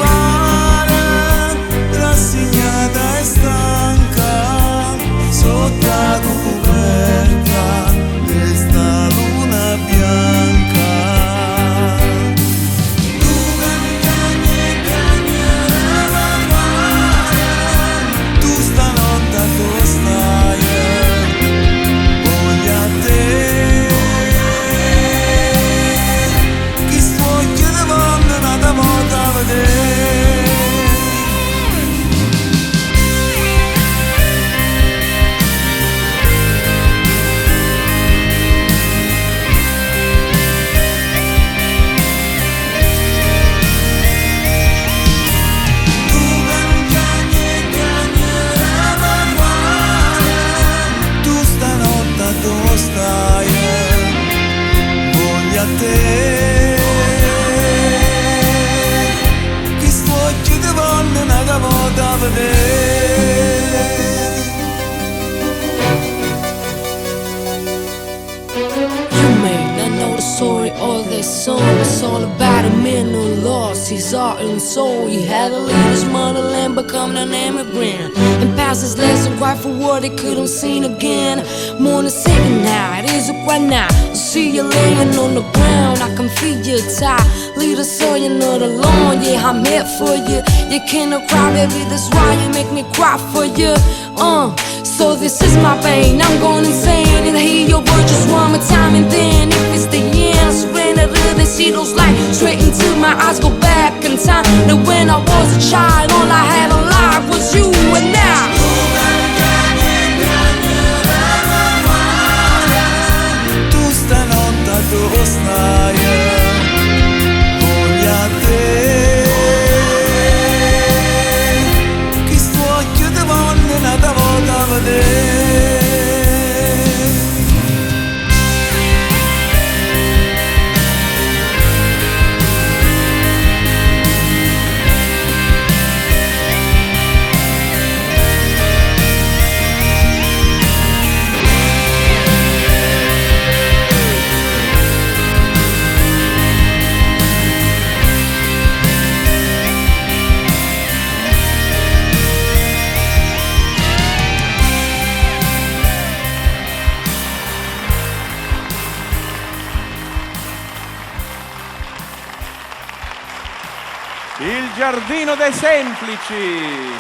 pare, rassegnata e stanca, sotto la coperta resta luna bianca. Tu cagni e cagnerai mare, tu stanotte dove stai? Voglio a te. Chi stuocchia di mondo nata volta a vedere. Tu cagni e cagnerai mare, tu stanotte dove stai? Voglio a te. Chi stuocchia di mondo nata volta a vedere. You may not know the story of this song. It's all about a man who lost his heart and soul. He had to leave his motherland, become an immigrant, and pass his lesson, cry for what he couldn't see again. Morning, second night, is it right now? I see you laying on the ground, I can feel you tired. Leader, so you're not alone. Yeah, I'm here for you. You cannot cry, baby, that's why you make me cry for you. So this is my pain, I'm going insane. And I hear your words just one more time, and then if it's the end, I surrender to they see those lights straight into my eyes, go back in time. And when I was a child, all I had alive was you and now. Tu stanotte dove stai? Voglio a te. Chi stuocchia di mondo nata volta a vedere. Il Giardino dei Semplici.